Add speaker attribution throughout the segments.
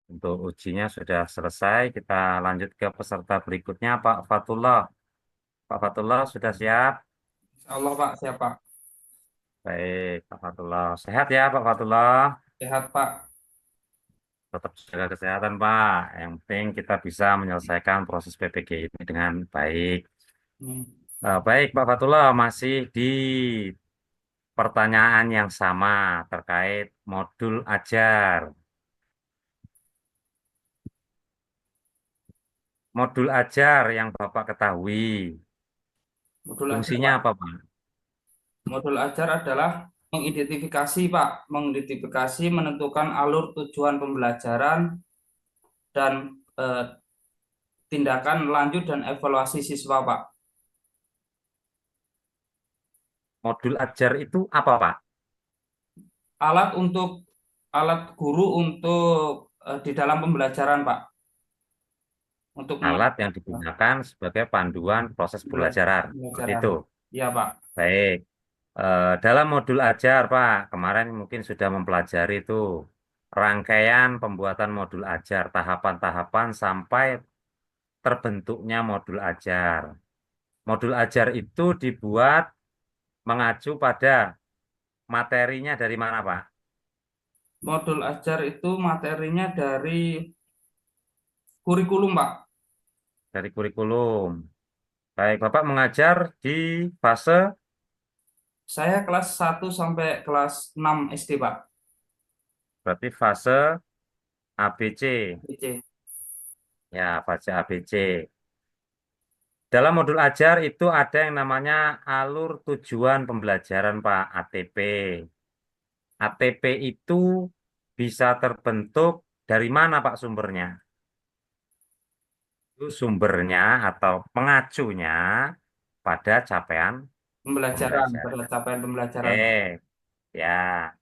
Speaker 1: Untuk ujinya sudah selesai. Kita lanjut ke peserta berikutnya, Pak Fatullah. Pak Fatullah sudah siap?
Speaker 2: Allah Pak, siapa?
Speaker 1: Baik, Pak Fatullah. Sehat ya, Pak Fatullah?
Speaker 2: Sehat Pak.
Speaker 1: Tetap jaga kesehatan, Pak. Yang penting kita bisa menyelesaikan proses PPG ini dengan baik.
Speaker 2: Hmm.
Speaker 1: Baik, Pak Fatullah. Masih di pertanyaan yang sama terkait modul ajar. Modul ajar yang Bapak ketahui.
Speaker 2: Modul ajar
Speaker 1: Fungsinya
Speaker 2: Pak.
Speaker 1: apa, Pak?
Speaker 2: Modul ajar adalah mengidentifikasi Pak, mengidentifikasi, menentukan alur tujuan pembelajaran dan tindakan lanjut dan evaluasi siswa Pak.
Speaker 1: Modul ajar itu apa, Pak?
Speaker 2: Alat untuk alat guru untuk di dalam pembelajaran Pak, untuk
Speaker 1: Alat yang
Speaker 2: melakukan
Speaker 1: digunakan sebagai panduan proses belajaran. Seperti
Speaker 2: pembelajaran.
Speaker 1: itu.
Speaker 2: Ya Pak.
Speaker 1: Baik. Dalam modul ajar, Pak, kemarin mungkin sudah mempelajari itu rangkaian pembuatan modul ajar, tahapan-tahapan sampai terbentuknya modul ajar. Modul ajar itu dibuat mengacu pada materinya dari mana, Pak?
Speaker 2: Modul ajar itu materinya dari kurikulum Pak.
Speaker 1: Dari kurikulum. Baik, Bapak mengajar di fase,
Speaker 2: Saya kelas 1 sampai kelas 6 SD Pak.
Speaker 1: berarti fase ABC.
Speaker 2: BC.
Speaker 1: Ya, fase ABC. Dalam modul ajar itu ada yang namanya alur tujuan pembelajaran, Pak, ATP. ATP itu bisa terbentuk dari mana, Pak, sumbernya? Itu sumbernya atau pengacunya pada capaian
Speaker 2: Pembelajaran,
Speaker 1: pembelajaran.
Speaker 2: pada capaian pembelajaran.
Speaker 1: Ya.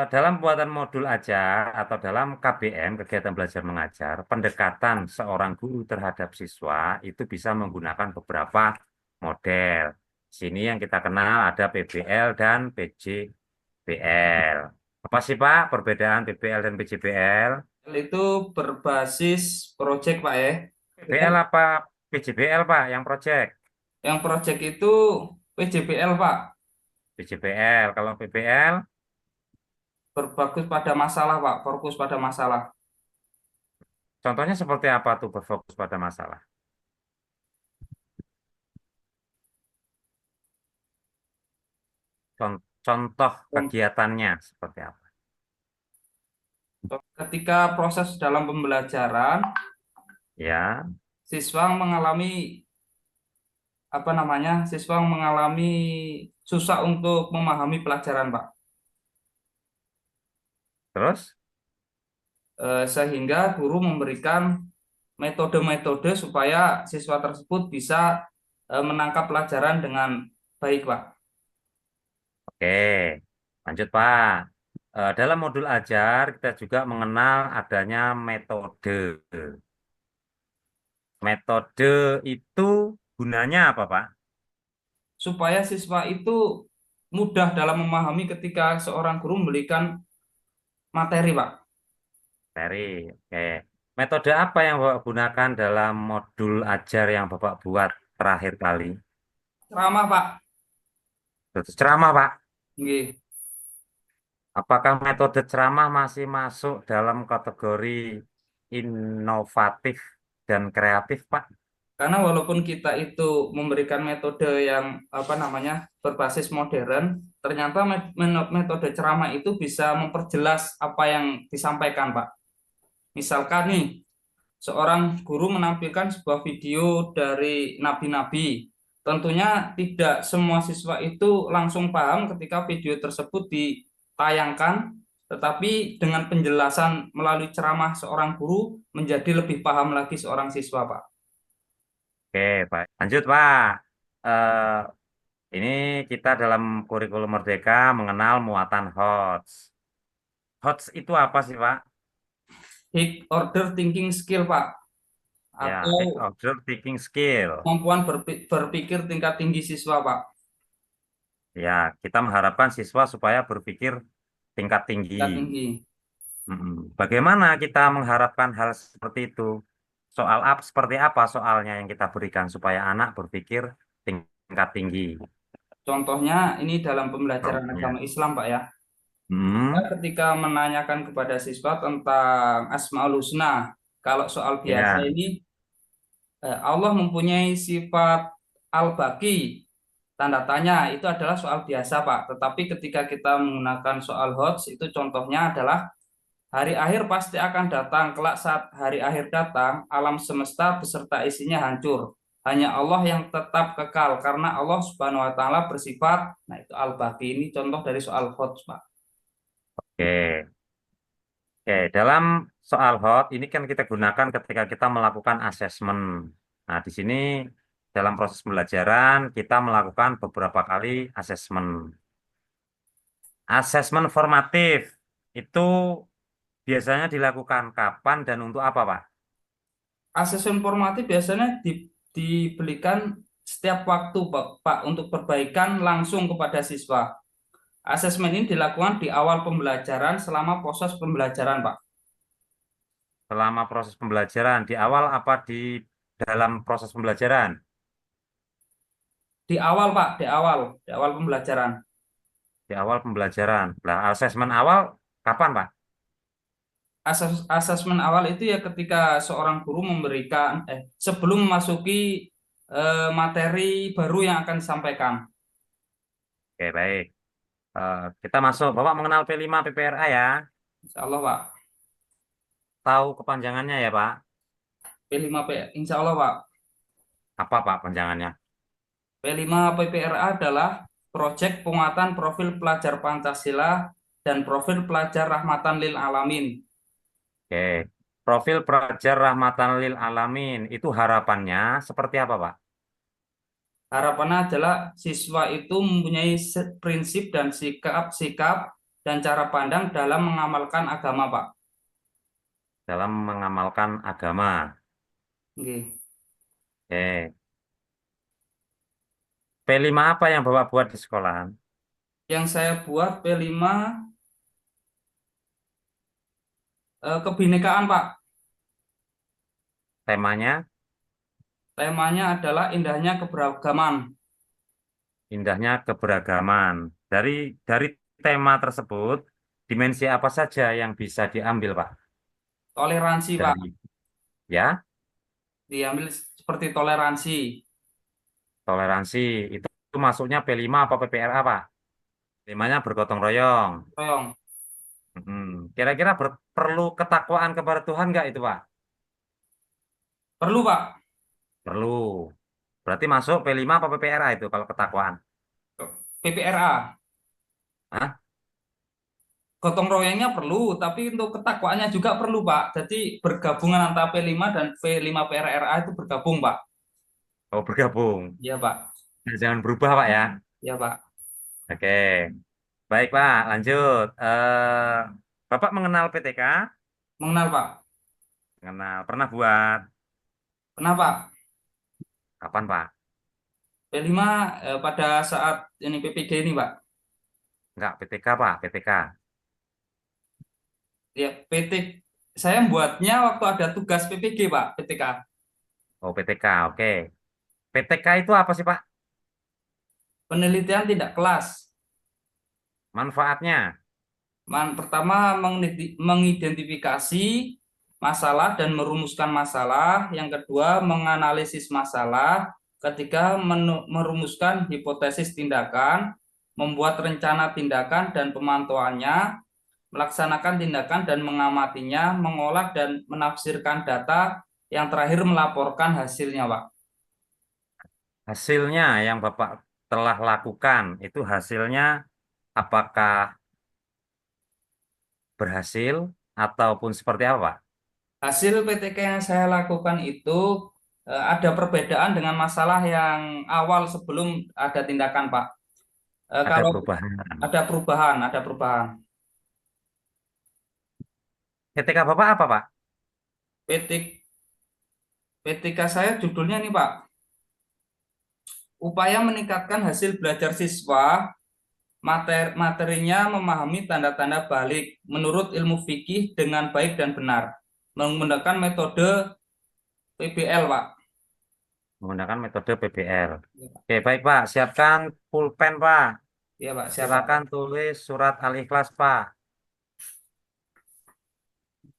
Speaker 1: Dalam pembuatan modul ajar atau dalam KBM, kegiatan belajar mengajar, pendekatan seorang guru terhadap siswa itu bisa menggunakan beberapa model. Sini yang kita kenal ada PBL dan PJBL. Apa sih, Pak, perbedaan PBL dan PJBL?
Speaker 2: Itu berbasis project Pak ya. Kita
Speaker 1: PBL apa PJBL, Pak, yang project?
Speaker 2: yang project itu PJPL Pak,
Speaker 1: PJBL. Kalau PBL,
Speaker 2: berbagus pada masalah Pak, fokus pada masalah.
Speaker 1: contohnya seperti apa tuh berfokus pada masalah? Contoh kegiatannya seperti apa?
Speaker 2: Ketika proses dalam pembelajaran,
Speaker 1: Ya,
Speaker 2: siswa mengalami apa namanya? Siswa mengalami susah untuk memahami pelajaran Pak.
Speaker 1: terus?
Speaker 2: Sehingga guru memberikan metode-metode supaya siswa tersebut bisa menangkap pelajaran dengan baik, Pak.
Speaker 1: Oke, lanjut Pak. Dalam modul ajar kita juga mengenal adanya metode. Metode itu gunanya apa, Pak?
Speaker 2: Supaya siswa itu mudah dalam memahami ketika seorang guru memberikan materi, Pak.
Speaker 1: Dari, oke. Metode apa yang Bapak gunakan dalam modul ajar yang Bapak buat terakhir kali?
Speaker 2: Ceramah, Pak.
Speaker 1: Terus ceramah, Pak.
Speaker 2: Nggih.
Speaker 1: Apakah metode ceramah masih masuk dalam kategori inovatif dan kreatif, Pak?
Speaker 2: Karena walaupun kita itu memberikan metode yang apa namanya berbasis modern, ternyata metode ceramah itu bisa memperjelas apa yang disampaikan, Pak. Misalkan nih, seorang guru menampilkan sebuah video dari nabi-nabi. Tentunya tidak semua siswa itu langsung paham ketika video tersebut ditayangkan, tetapi dengan penjelasan melalui ceramah seorang guru menjadi lebih paham lagi seorang siswa, Pak.
Speaker 1: Oke, Pak. Lanjut, Pak. Eh, ini kita dalam kurikulum Merdeka mengenal muatan HOTS. HOTS itu apa sih, Pak?
Speaker 2: High order thinking skill, Pak,
Speaker 1: Ya, High
Speaker 2: atau
Speaker 1: Order Taking Skill.
Speaker 2: kemampuan berpikir tingkat tinggi siswa, Pak.
Speaker 1: Ya, kita mengharapkan siswa supaya berpikir tingkat tinggi.
Speaker 2: Tingkat tinggi.
Speaker 1: Bagaimana kita mengharapkan hal seperti itu? Soal apa, seperti apa soalnya yang kita berikan supaya anak berpikir tingkat tinggi?
Speaker 2: Contohnya ini dalam pembelajaran agama
Speaker 1: Contohnya.
Speaker 2: Islam, Pak ya. Kita
Speaker 1: Hmm,
Speaker 2: ketika menanyakan kepada siswa tentang Asmaul Husna, kalau soal biasa
Speaker 1: ya.
Speaker 2: ini Allah mempunyai sifat Al-Baqi, tanda tanya itu adalah soal biasa, Pak. Tetapi ketika kita menggunakan soal HOTS itu contohnya adalah hari akhir pasti akan datang. Kelak saat hari akhir datang, alam semesta beserta isinya hancur. Hanya Allah yang tetap kekal karena Allah Subhanahu wa taala bersifat, nah itu Al-Baqi, ini contoh dari soal HOTS, Pak.
Speaker 1: Oke. Oke, dalam soal HOT ini kan kita gunakan ketika kita melakukan asesmen. Nah, di sini dalam proses pembelajaran kita melakukan beberapa kali asesmen. Asesmen formatif itu biasanya dilakukan kapan dan untuk apa, Pak?
Speaker 2: Asesmen formatif biasanya diberikan setiap waktu, Pak, untuk perbaikan langsung kepada siswa. Asesmen ini dilakukan di awal pembelajaran selama proses pembelajaran, Pak.
Speaker 1: Selama proses pembelajaran, di awal apa di dalam proses pembelajaran?
Speaker 2: Di awal, Pak, di awal pembelajaran.
Speaker 1: Di awal pembelajaran. Nah, asesmen awal kapan, Pak?
Speaker 2: Asesmen awal itu ya ketika seorang guru memberikan sebelum memasuki materi baru yang akan disampaikan.
Speaker 1: Oke, baik. Kita masuk. Bapak mengenal P5 PPRA ya?
Speaker 2: Insya Allah, Pak.
Speaker 1: Tahu kepanjangannya ya, Pak?
Speaker 2: P5P, Insya Allah, Pak.
Speaker 1: Apa, Pak, panjangannya?
Speaker 2: P5 PPRA adalah proyek penguatan profil pelajar Pancasila dan profil pelajar Rahmatan Lil Alamin.
Speaker 1: Oke. Profil pelajar rahmatan lil alamin itu harapannya seperti apa, Pak?
Speaker 2: Harapannya adalah siswa itu mempunyai prinsip dan sikap dan cara pandang dalam mengamalkan agama, Pak.
Speaker 1: Dalam mengamalkan agama.
Speaker 2: Oke.
Speaker 1: Oke. P5 apa yang Bapak buat di sekolahan?
Speaker 2: Yang saya buat P5 kebinekaan, Pak.
Speaker 1: Temanya
Speaker 2: Temanya adalah indahnya keberagaman,
Speaker 1: indahnya keberagaman. Dari tema tersebut, dimensi apa saja yang bisa diambil, Pak?
Speaker 2: toleransi, Pak.
Speaker 1: Dari ya,
Speaker 2: Diambil seperti toleransi.
Speaker 1: toleransi itu masuknya P5 apa PPRA, Pak? Temanya bergotong royong.
Speaker 2: Royong.
Speaker 1: Kira-kira perlu ketakwaan kepada Tuhan nggak itu, Pak?
Speaker 2: Perlu, Pak.
Speaker 1: Perlu. Berarti masuk P5 apa PPRA itu kalau ketakwaan?
Speaker 2: PPRA.
Speaker 1: Hah?
Speaker 2: Gotong royongnya perlu, tapi untuk ketakwaannya juga perlu, Pak. Jadi bergabungan antara P5 dan P5 PRRA itu bergabung, Pak.
Speaker 1: Oh, bergabung.
Speaker 2: Iya, Pak.
Speaker 1: Jangan berubah, Pak ya.
Speaker 2: Iya, Pak.
Speaker 1: Oke. Baik, Pak. Lanjut. Bapak mengenal PTK?
Speaker 2: Mengenal, Pak.
Speaker 1: Mengenal. Pernah buat?
Speaker 2: Kenapa?
Speaker 1: Kapan, Pak?
Speaker 2: P5 pada saat ini PPG ini, Pak.
Speaker 1: Enggak, PTK, Pak. PTK.
Speaker 2: Ya, PT saya buatnya waktu ada tugas PPG, Pak, PTK.
Speaker 1: Oh, PTK. Oke. PTK itu apa sih, Pak?
Speaker 2: Penelitian tidak kelas.
Speaker 1: Manfaatnya?
Speaker 2: Pertama, mengidentifikasi masalah dan merumuskan masalah. Yang kedua, menganalisis masalah. Ketiga, merumuskan hipotesis tindakan, membuat rencana tindakan dan pemantauannya, melaksanakan tindakan dan mengamatinya, mengolah dan menafsirkan data, yang terakhir melaporkan hasilnya, Pak.
Speaker 1: Hasilnya yang Bapak telah lakukan, itu hasilnya apakah berhasil ataupun seperti apa, Pak?
Speaker 2: Hasil PTK yang saya lakukan itu ada perbedaan dengan masalah yang awal sebelum ada tindakan, Pak.
Speaker 1: Ada
Speaker 2: Kalau
Speaker 1: perubahan.
Speaker 2: ada perubahan, ada perubahan.
Speaker 1: PTK Bapak apa, Pak?
Speaker 2: PT, PTK saya judulnya nih, Pak, upaya meningkatkan hasil belajar siswa Materinya memahami tanda-tanda balik menurut ilmu fikih dengan baik dan benar. Menggunakan metode PBL, Pak.
Speaker 1: Menggunakan metode PBL. Oke, baik Pak. Siapkan pulpen Pak.
Speaker 2: Iya, Pak. Siap, Pak.
Speaker 1: Silakan tulis surat Al-Ikhlas Pak.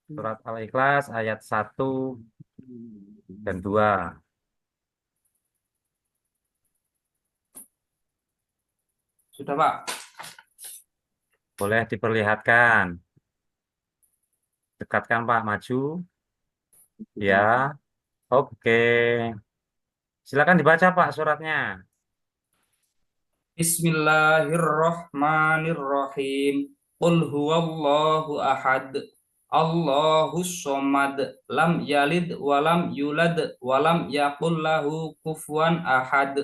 Speaker 1: Surat Al-Ikhlas ayat 1 dan 2.
Speaker 2: Sudah, Pak.
Speaker 1: Boleh diperlihatkan. Dekatkan Pak, maju. Ya, oke. Silakan dibaca Pak suratnya.
Speaker 2: Bismillahirrahmanirrahim. Qul huwallahu ahad. Allahus somad. Lam yalid walam yulad walam yakul lahu kufuwan ahad.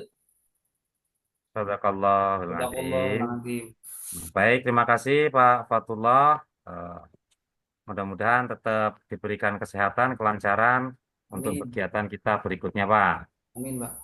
Speaker 1: Sadaqallahul
Speaker 2: Sadaqallahul
Speaker 1: azim.
Speaker 2: azim.
Speaker 1: Baik, terima kasih Pak Fatullah. Eh, Mudah-mudahan tetap diberikan kesehatan, kelancaran untuk
Speaker 2: Amin.
Speaker 1: kegiatan kita berikutnya, Pak.
Speaker 2: Amin, Pak.